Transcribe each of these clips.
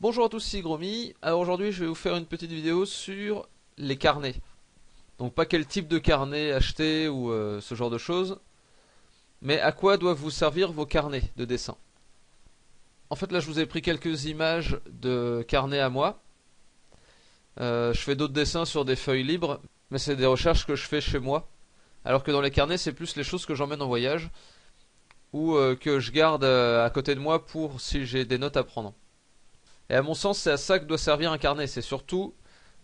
Bonjour à tous, c'est Gromy. Alors aujourd'hui je vais vous faire une petite vidéo sur les carnets. Donc pas quel type de carnet acheter ou ce genre de choses, mais à quoi doivent vous servir vos carnets de dessin. En fait là je vous ai pris quelques images de carnets à moi. Je fais d'autres dessins sur des feuilles libres, mais c'est des recherches que je fais chez moi. Alors que dans les carnets c'est plus les choses que j'emmène en voyage ou que je garde à côté de moi pour si j'ai des notes à prendre. Et à mon sens, c'est à ça que doit servir un carnet. C'est surtout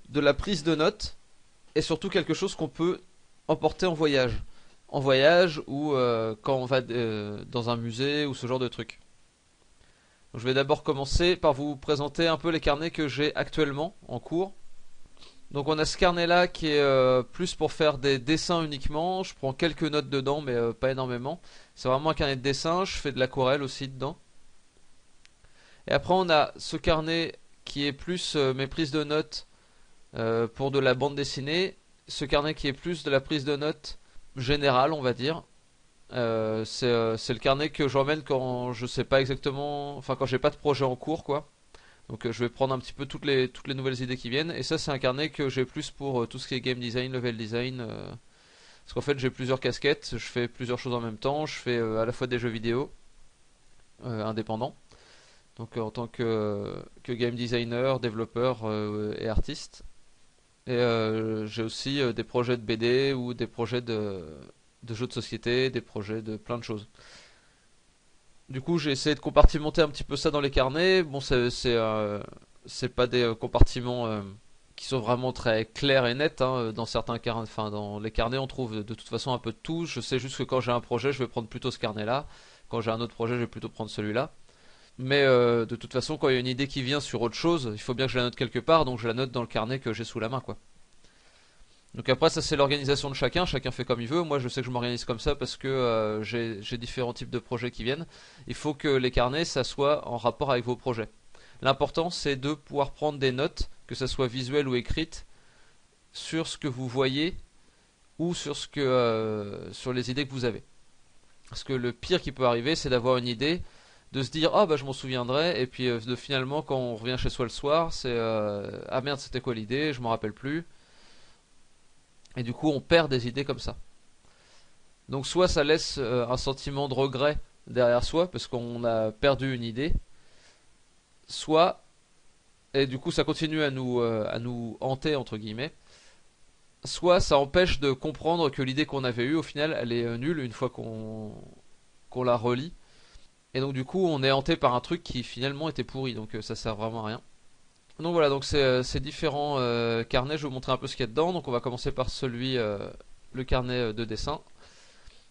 de la prise de notes et surtout quelque chose qu'on peut emporter en voyage. En voyage ou quand on va dans un musée ou ce genre de truc. Donc, je vais d'abord commencer par vous présenter un peu les carnets que j'ai actuellement en cours. Donc on a ce carnet là qui est plus pour faire des dessins uniquement. Je prends quelques notes dedans mais pas énormément. C'est vraiment un carnet de dessin. Je fais de l'aquarelle aussi dedans. Et après on a ce carnet qui est plus mes prises de notes pour de la bande dessinée. Ce carnet qui est plus de la prise de notes générale on va dire. C'est le carnet que j'emmène quand je sais pas exactement, enfin quand j'ai pas de projet en cours quoi. Donc je vais prendre un petit peu toutes les nouvelles idées qui viennent. Et ça c'est un carnet que j'ai plus pour tout ce qui est game design, level design. Parce qu'en fait j'ai plusieurs casquettes, je fais plusieurs choses en même temps. Je fais à la fois des jeux vidéo indépendants. Donc en tant que game designer, développeur et artiste. Et j'ai aussi des projets de BD ou des projets de jeux de société, des projets de plein de choses. Du coup j'ai essayé de compartimenter un petit peu ça dans les carnets. Bon c'est pas des compartiments qui sont vraiment très clairs et nets hein. Dans certains carnets, enfin dans les carnets on trouve de toute façon un peu de tout. Je sais juste que quand j'ai un projet je vais prendre plutôt ce carnet là. Quand j'ai un autre projet je vais plutôt prendre celui-là. Mais de toute façon, quand il y a une idée qui vient sur autre chose, il faut bien que je la note quelque part, donc je la note dans le carnet que j'ai sous la main, quoi. Donc après, ça c'est l'organisation de chacun, chacun fait comme il veut. Moi, je sais que je m'organise comme ça parce que j'ai différents types de projets qui viennent. Il faut que les carnets, ça soit en rapport avec vos projets. L'important, c'est de pouvoir prendre des notes, que ça soit visuel ou écrite, sur ce que vous voyez ou sur les idées que vous avez. Parce que le pire qui peut arriver, c'est d'avoir une idée, de se dire ah bah je m'en souviendrai, et puis de finalement quand on revient chez soi le soir, c'est ah merde c'était quoi l'idée, je m'en rappelle plus, et du coup on perd des idées comme ça. Donc soit ça laisse un sentiment de regret derrière soi parce qu'on a perdu une idée, soit et du coup ça continue à nous hanter entre guillemets, soit ça empêche de comprendre que l'idée qu'on avait eue au final elle est nulle une fois qu'on la relit. Et donc du coup on est hanté par un truc qui finalement était pourri, donc ça sert vraiment à rien. Donc voilà, donc c'est ces différents carnets, je vais vous montrer un peu ce qu'il y a dedans. Donc on va commencer par le carnet de dessin.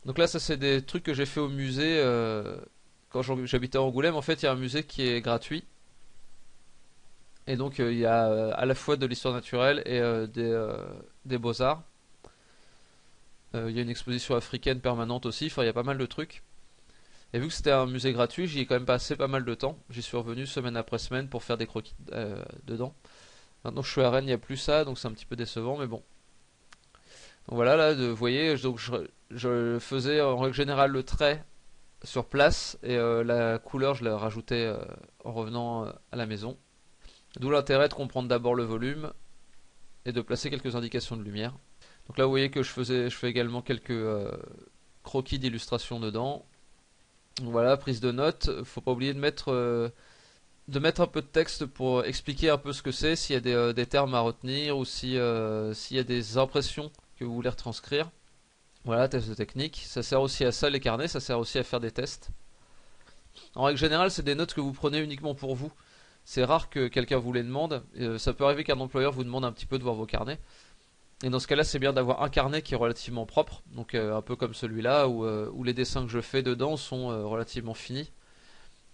Donc là ça c'est des trucs que j'ai fait au musée quand j'habitais à Angoulême. En fait il y a un musée qui est gratuit. Et donc il y a à la fois de l'histoire naturelle et des beaux-arts. Il y a une exposition africaine permanente aussi, enfin il y a pas mal de trucs. Et vu que c'était un musée gratuit, j'y ai quand même passé pas mal de temps. J'y suis revenu semaine après semaine pour faire des croquis dedans. Maintenant je suis à Rennes, il n'y a plus ça, donc c'est un petit peu décevant, mais bon. Donc voilà, là, vous voyez, je faisais en règle générale le trait sur place et la couleur je la rajoutais en revenant à la maison. D'où l'intérêt de comprendre d'abord le volume et de placer quelques indications de lumière. Donc là vous voyez que je fais également quelques croquis d'illustration dedans. Donc voilà, prise de notes. Faut pas oublier de mettre un peu de texte pour expliquer un peu ce que c'est, s'il y a des termes à retenir ou s'il y a des impressions que vous voulez retranscrire. Voilà, test de technique. Ça sert aussi à ça les carnets, ça sert aussi à faire des tests. En règle générale, c'est des notes que vous prenez uniquement pour vous. C'est rare que quelqu'un vous les demande. Ça peut arriver qu'un employeur vous demande un petit peu de voir vos carnets. Et dans ce cas-là, c'est bien d'avoir un carnet qui est relativement propre, donc un peu comme celui-là, où les dessins que je fais dedans sont relativement finis.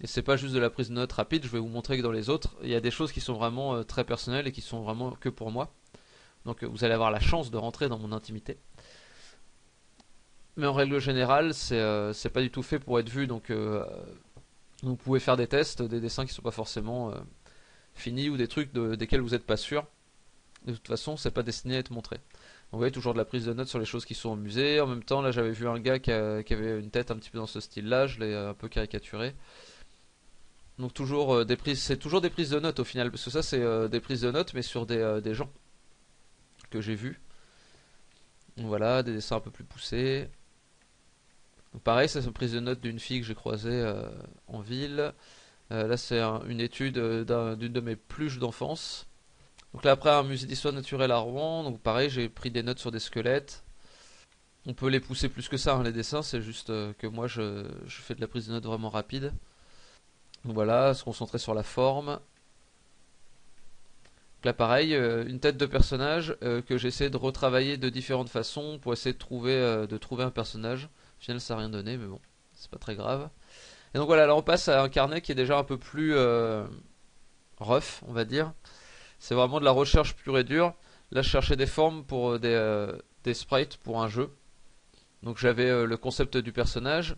Et c'est pas juste de la prise de notes rapide, je vais vous montrer que dans les autres, il y a des choses qui sont vraiment très personnelles et qui sont vraiment que pour moi. Donc vous allez avoir la chance de rentrer dans mon intimité. Mais en règle générale, c'est pas du tout fait pour être vu, donc vous pouvez faire des tests, des dessins qui sont pas forcément finis ou des trucs desquels vous n'êtes pas sûr. De toute façon, c'est pas destiné à être montré. Vous voyez toujours de la prise de notes sur les choses qui sont au musée. En même temps, là j'avais vu un gars qui avait une tête un petit peu dans ce style-là, je l'ai un peu caricaturé. Donc toujours des prises, c'est toujours des prises de notes au final, parce que ça c'est des prises de notes mais sur des gens que j'ai vus. Donc voilà, des dessins un peu plus poussés. Donc pareil, ça c'est une prise de notes d'une fille que j'ai croisée en ville. Là c'est une étude d'une de mes pluches d'enfance. Donc là après un musée d'histoire naturelle à Rouen, donc pareil j'ai pris des notes sur des squelettes. On peut les pousser plus que ça, hein, les dessins, c'est juste que moi je fais de la prise de notes vraiment rapide. Donc voilà, se concentrer sur la forme. Donc là pareil, une tête de personnage que j'essaie de retravailler de différentes façons pour essayer de trouver un personnage. Au final ça n'a rien donné, mais bon, c'est pas très grave. Et donc voilà, là on passe à un carnet qui est déjà un peu plus rough, on va dire. C'est vraiment de la recherche pure et dure. Là je cherchais des formes pour des sprites pour un jeu. Donc j'avais le concept du personnage,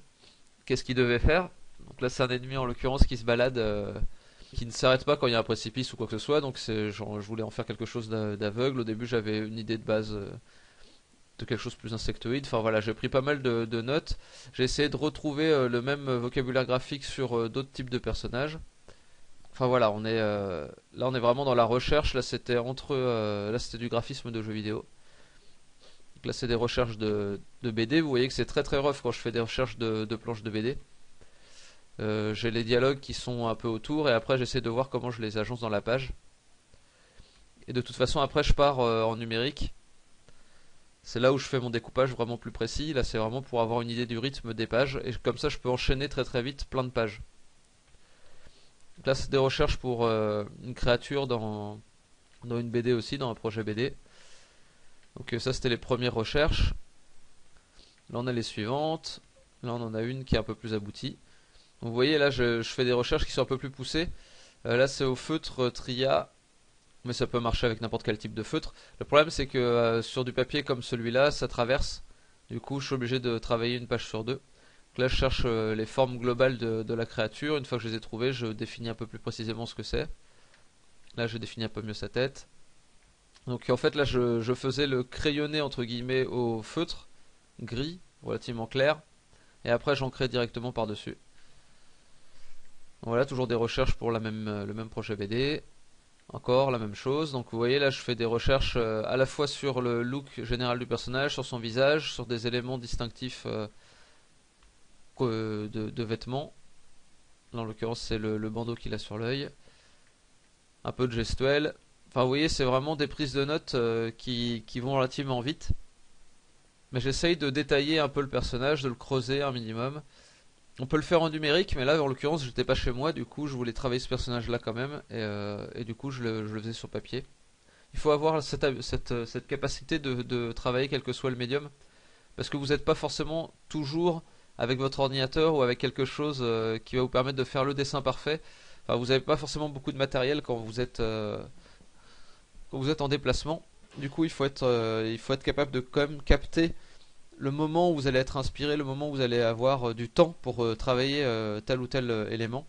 qu'est-ce qu'il devait faire. Donc là c'est un ennemi en l'occurrence qui se balade, qui ne s'arrête pas quand il y a un précipice ou quoi que ce soit. Donc je voulais en faire quelque chose d'aveugle. Au début j'avais une idée de base de quelque chose de plus insectoïde. Enfin voilà, j'ai pris pas mal de notes. J'ai essayé de retrouver le même vocabulaire graphique sur d'autres types de personnages. Enfin voilà, là on est vraiment dans la recherche. Là c'était du graphisme de jeux vidéo. Donc là c'est des recherches de BD. Vous voyez que c'est très très rough quand je fais des recherches de planches de BD. J'ai les dialogues qui sont un peu autour et après j'essaie de voir comment je les agence dans la page. Et de toute façon après je pars en numérique. C'est là où je fais mon découpage vraiment plus précis. Là c'est vraiment pour avoir une idée du rythme des pages. Et comme ça je peux enchaîner très très vite plein de pages. Donc là c'est des recherches pour une créature dans une BD aussi, dans un projet BD. Donc ça c'était les premières recherches. Là on a les suivantes. Là on en a une qui est un peu plus aboutie. Donc vous voyez là je fais des recherches qui sont un peu plus poussées. Là c'est au feutre Tria, mais ça peut marcher avec n'importe quel type de feutre. Le problème c'est que sur du papier comme celui-là ça traverse. Du coup je suis obligé de travailler une page sur deux. Donc là je cherche les formes globales de la créature. Une fois que je les ai trouvées je définis un peu plus précisément ce que c'est. Là je définis un peu mieux sa tête. Donc en fait là je faisais le crayonné entre guillemets au feutre gris relativement clair. Et après j'ancrais directement par dessus. Voilà, toujours des recherches pour le même projet BD. Encore la même chose. Donc vous voyez là, je fais des recherches à la fois sur le look général du personnage, sur son visage, sur des éléments distinctifs de vêtements. Là, en l'occurrence, c'est le bandeau qu'il a sur l'œil. Un peu de gestuelle. Enfin, vous voyez, c'est vraiment des prises de notes qui vont relativement vite. Mais j'essaye de détailler un peu le personnage, de le creuser un minimum. On peut le faire en numérique, mais là en l'occurrence j'étais pas chez moi, du coup je voulais travailler ce personnage là quand même, et du coup je le faisais sur papier. Il faut avoir cette capacité de travailler quel que soit le médium, parce que vous n'êtes pas forcément toujours avec votre ordinateur ou avec quelque chose qui va vous permettre de faire le dessin parfait. Enfin, vous n'avez pas forcément beaucoup de matériel quand vous êtes en déplacement. Du coup il faut être capable de quand même capter le moment où vous allez être inspiré, le moment où vous allez avoir du temps pour travailler tel ou tel élément.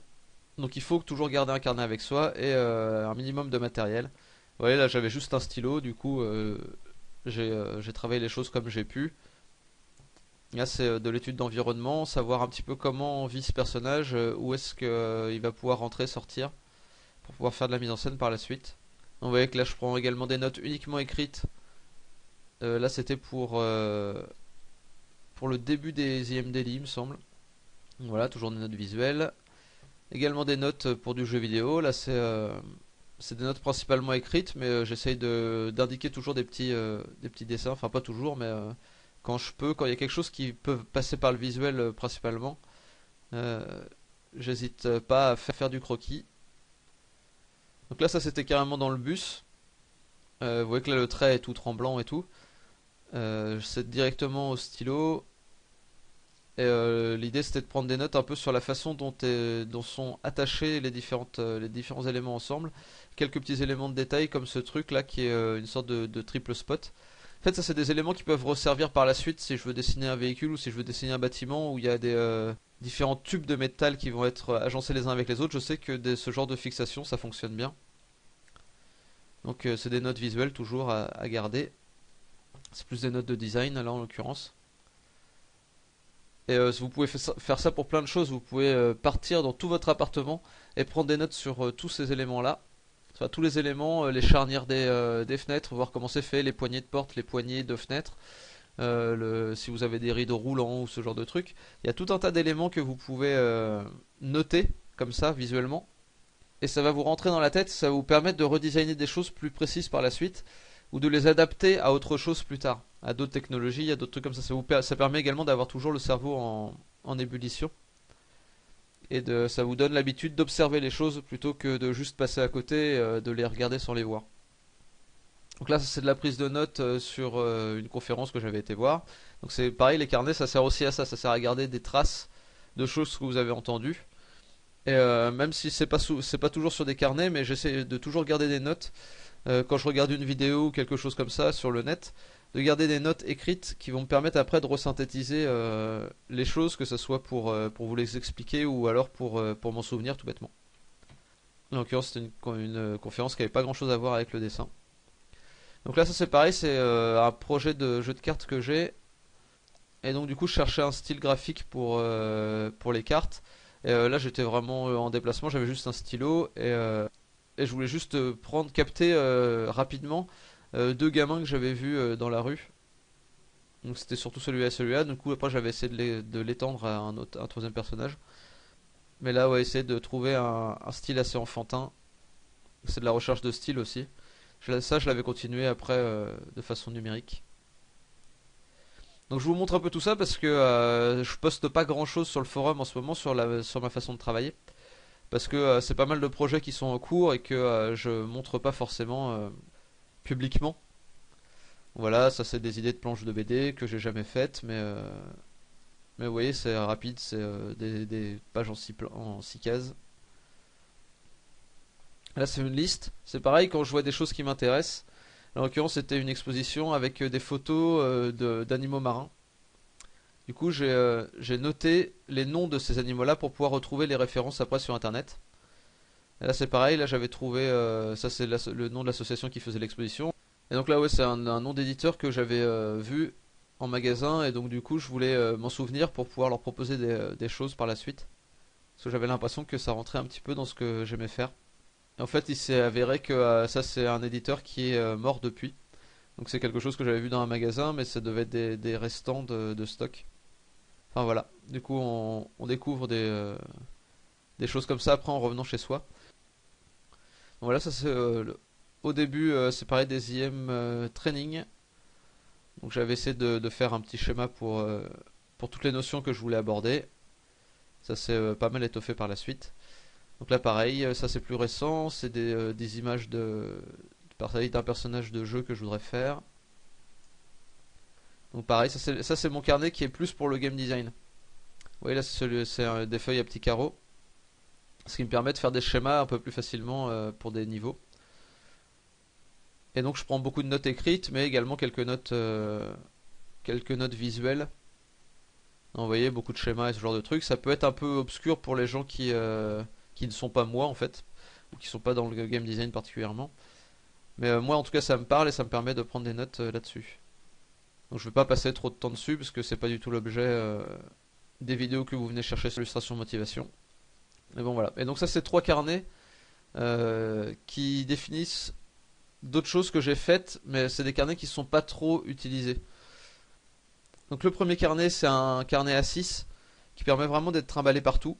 Donc il faut toujours garder un carnet avec soi et un minimum de matériel. Vous voyez là j'avais juste un stylo, du coup j'ai travaillé les choses comme j'ai pu. Là c'est de l'étude d'environnement, savoir un petit peu comment vit ce personnage, où est-ce qu'il va pouvoir rentrer, sortir, pour pouvoir faire de la mise en scène par la suite. Donc, vous voyez que là je prends également des notes uniquement écrites. Là c'était pour le début des IM Daily, il me semble. Voilà, toujours des notes visuelles. Également des notes pour du jeu vidéo. Là, c'est des notes principalement écrites, mais j'essaye d'indiquer toujours des petits dessins. Enfin, pas toujours, mais quand je peux, quand il y a quelque chose qui peut passer par le visuel principalement, euh, j'hésite pas à faire du croquis. Donc là, ça c'était carrément dans le bus. Vous voyez que là, le trait est tout tremblant et tout. C'est directement au stylo. Et l'idée c'était de prendre des notes un peu sur la façon dont sont attachés les différents éléments ensemble. Quelques petits éléments de détail comme ce truc là qui est une sorte de triple spot. En fait ça c'est des éléments qui peuvent resservir par la suite si je veux dessiner un véhicule ou si je veux dessiner un bâtiment où il y a des différents tubes de métal qui vont être agencés les uns avec les autres. Je sais que ce genre de fixation ça fonctionne bien. Donc c'est des notes visuelles toujours à garder. C'est plus des notes de design là en l'occurrence. Et vous pouvez faire ça pour plein de choses. Vous pouvez partir dans tout votre appartement et prendre des notes sur tous ces éléments-là. Enfin, tous les éléments, les charnières des fenêtres, voir comment c'est fait, les poignées de porte, les poignées de fenêtres, si vous avez des rideaux roulants ou ce genre de trucs. Il y a tout un tas d'éléments que vous pouvez noter comme ça visuellement. Et ça va vous rentrer dans la tête, ça va vous permettre de redesigner des choses plus précises par la suite ou de les adapter à autre chose plus tard, à d'autres technologies, à d'autres trucs comme ça. Ça permet également d'avoir toujours le cerveau en ébullition. Et ça vous donne l'habitude d'observer les choses plutôt que de juste passer à côté, de les regarder sans les voir. Donc là, c'est de la prise de notes sur une conférence que j'avais été voir. Donc c'est pareil, les carnets, ça sert aussi à ça. Ça sert à garder des traces de choses que vous avez entendues. Et même si c'est pas toujours sur des carnets, mais j'essaie de toujours garder des notes quand je regarde une vidéo ou quelque chose comme ça sur le net, de garder des notes écrites qui vont me permettre après de resynthétiser les choses, que ce soit pour vous les expliquer ou alors pour m'en souvenir tout bêtement. En l'occurrence, c'était une conférence qui n'avait pas grand chose à voir avec le dessin. Donc là, ça c'est pareil, c'est un projet de jeu de cartes que j'ai. Et donc du coup, je cherchais un style graphique pour les cartes. Et là, j'étais vraiment en déplacement, j'avais juste un stylo et je voulais juste capter rapidement deux gamins que j'avais vus dans la rue. Donc c'était surtout celui-là et celui-là. Du coup, après, j'avais essayé de l'étendre à un troisième personnage. Mais là, ouais, essayer de trouver un style assez enfantin. C'est de la recherche de style aussi. Ça, je l'avais continué après de façon numérique. Donc je vous montre un peu tout ça parce que je poste pas grand chose sur le forum en ce moment sur ma façon de travailler. Parce que c'est pas mal de projets qui sont en cours et que je montre pas forcément publiquement. Voilà, ça c'est des idées de planches de BD que j'ai jamais faites, mais vous voyez, c'est rapide, c'est des pages en 6 cases. Là c'est une liste, c'est pareil quand je vois des choses qui m'intéressent. En l'occurrence, c'était une exposition avec des photos d'animaux marins. Du coup, j'ai noté les noms de ces animaux-là pour pouvoir retrouver les références après sur internet. Et là, c'est pareil, là j'avais trouvé, ça c'est le nom de l'association qui faisait l'exposition. Et donc là, ouais, c'est un nom d'éditeur que j'avais vu en magasin, et donc du coup, je voulais m'en souvenir pour pouvoir leur proposer des choses par la suite. Parce que j'avais l'impression que ça rentrait un petit peu dans ce que j'aimais faire. Et en fait, il s'est avéré que ça, c'est un éditeur qui est mort depuis. Donc c'est quelque chose que j'avais vu dans un magasin, mais ça devait être des restants de stock. Enfin voilà, du coup on découvre des choses comme ça après en revenant chez soi. Donc voilà, ça c'est au début c'est pareil des IM training. Donc j'avais essayé de faire un petit schéma pour toutes les notions que je voulais aborder. Ça s'est pas mal étoffé par la suite. Donc là pareil, ça c'est plus récent, c'est des images d'un personnage de jeu que je voudrais faire. Donc pareil, ça c'est mon carnet qui est plus pour le game design. Vous voyez là c'est des feuilles à petits carreaux. Ce qui me permet de faire des schémas un peu plus facilement pour des niveaux. Et donc je prends beaucoup de notes écrites, mais également quelques notes visuelles. Donc, vous voyez, beaucoup de schémas et ce genre de trucs. Ça peut être un peu obscur pour les gens qui ne sont pas moi en fait, ou qui ne sont pas dans le game design particulièrement. Mais moi en tout cas ça me parle et ça me permet de prendre des notes là-dessus. Donc je ne vais pas passer trop de temps dessus parce que c'est pas du tout l'objet des vidéos que vous venez chercher sur illustration motivation. Mais bon voilà. Et donc ça c'est trois carnets qui définissent d'autres choses que j'ai faites, mais c'est des carnets qui ne sont pas trop utilisés. Donc le premier carnet c'est un carnet A6 qui permet vraiment d'être trimballé partout.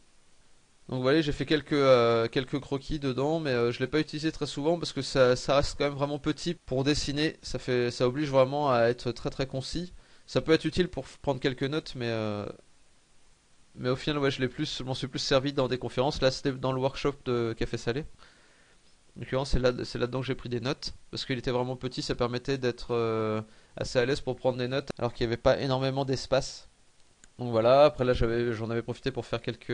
Donc voilà, j'ai fait quelques croquis dedans, mais je ne l'ai pas utilisé très souvent parce que ça reste quand même vraiment petit pour dessiner. Ça oblige vraiment à être très très concis. Ça peut être utile pour prendre quelques notes, mais au final, ouais, je m'en suis plus servi dans des conférences. Là, c'était dans le workshop de Café Salé. En l'occurrence, c'est là-dedans que j'ai pris des notes parce qu'il était vraiment petit. Ça permettait d'être assez à l'aise pour prendre des notes, alors qu'il n'y avait pas énormément d'espace. Donc voilà. Après là, j'en avais profité pour faire quelques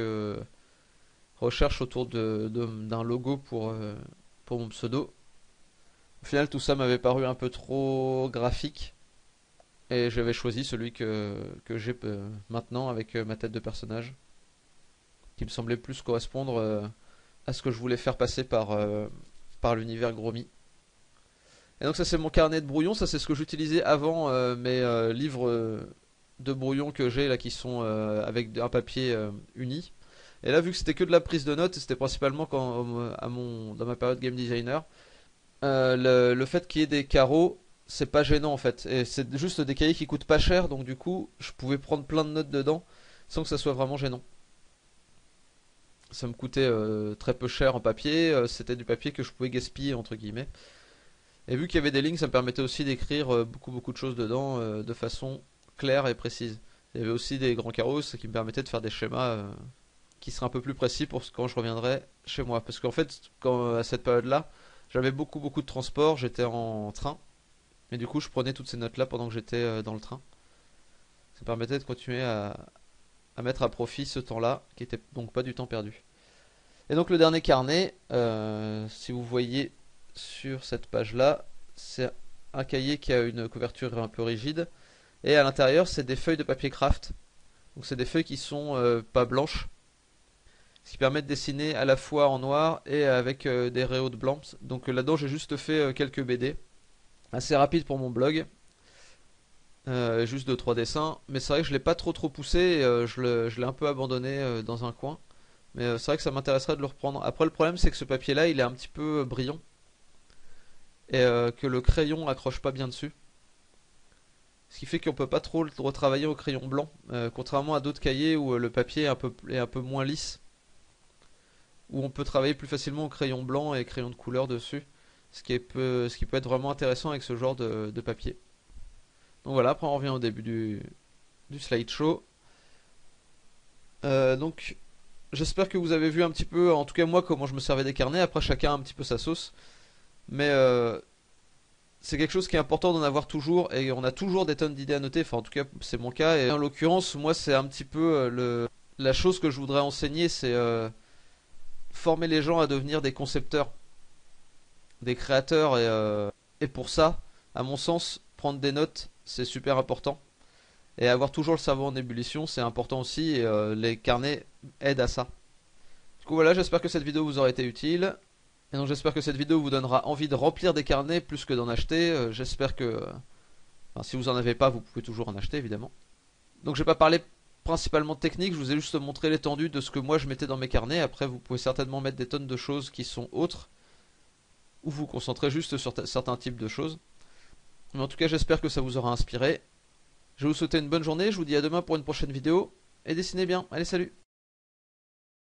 recherche autour d'un logo pour mon pseudo. Au final, tout ça m'avait paru un peu trop graphique et j'avais choisi celui que j'ai maintenant avec ma tête de personnage, qui me semblait plus correspondre à ce que je voulais faire passer par l'univers Gromy. Et donc ça c'est mon carnet de brouillon, ça c'est ce que j'utilisais avant mes livres de brouillon que j'ai là qui sont avec un papier uni. Et là, vu que c'était que de la prise de notes, et c'était principalement dans ma période game designer, le fait qu'il y ait des carreaux, c'est pas gênant en fait. Et c'est juste des cahiers qui coûtent pas cher, donc du coup, je pouvais prendre plein de notes dedans sans que ça soit vraiment gênant. Ça me coûtait très peu cher en papier, c'était du papier que je pouvais gaspiller entre guillemets. Et vu qu'il y avait des lignes, ça me permettait aussi d'écrire beaucoup de choses dedans de façon claire et précise. Il y avait aussi des grands carreaux, ce qui me permettait de faire des schémas qui seraient un peu plus précis pour quand je reviendrai chez moi. Parce qu'en fait, à cette période-là, j'avais beaucoup de transport, j'étais en train, et du coup je prenais toutes ces notes-là pendant que j'étais dans le train. Ça me permettait de continuer à mettre à profit ce temps-là, qui était donc pas du temps perdu. Et donc le dernier carnet, si vous voyez sur cette page-là, c'est un cahier qui a une couverture un peu rigide, et à l'intérieur c'est des feuilles de papier craft. Donc c'est des feuilles qui sont pas blanches, ce qui permet de dessiner à la fois en noir et avec des rayons de blanc. Donc là-dedans j'ai juste fait quelques BD, assez rapides pour mon blog, juste 2 3 dessins, mais c'est vrai que je l'ai pas trop poussé, et, je l'ai un peu abandonné dans un coin. Mais c'est vrai que ça m'intéresserait de le reprendre. Après le problème c'est que ce papier là il est un petit peu brillant, et que le crayon accroche pas bien dessus. Ce qui fait qu'on peut pas trop le retravailler au crayon blanc, contrairement à d'autres cahiers où le papier est un peu moins lisse, où on peut travailler plus facilement au crayon blanc et crayon de couleur dessus, ce qui peut être vraiment intéressant avec ce genre de papier. Donc voilà, après on revient au début du slideshow. Donc j'espère que vous avez vu un petit peu, en tout cas moi, comment je me servais des carnets. Après chacun a un petit peu sa sauce, mais c'est quelque chose qui est important d'en avoir toujours, et on a toujours des tonnes d'idées à noter, enfin en tout cas c'est mon cas, et en l'occurrence moi c'est un petit peu la chose que je voudrais enseigner, c'est former les gens à devenir des concepteurs, des créateurs, et pour ça, à mon sens, prendre des notes c'est super important, et avoir toujours le cerveau en ébullition c'est important aussi, et les carnets aident à ça. Du coup voilà, j'espère que cette vidéo vous aura été utile. Et donc j'espère que cette vidéo vous donnera envie de remplir des carnets plus que d'en acheter. J'espère que... enfin, si vous en avez pas, vous pouvez toujours en acheter évidemment. Donc je vais pas parler principalement de technique, je vous ai juste montré l'étendue de ce que moi je mettais dans mes carnets. Après vous pouvez certainement mettre des tonnes de choses qui sont autres, ou vous concentrer juste sur certains types de choses. Mais en tout cas j'espère que ça vous aura inspiré. Je vais vous souhaiter une bonne journée, je vous dis à demain pour une prochaine vidéo. Et dessinez bien, allez salut!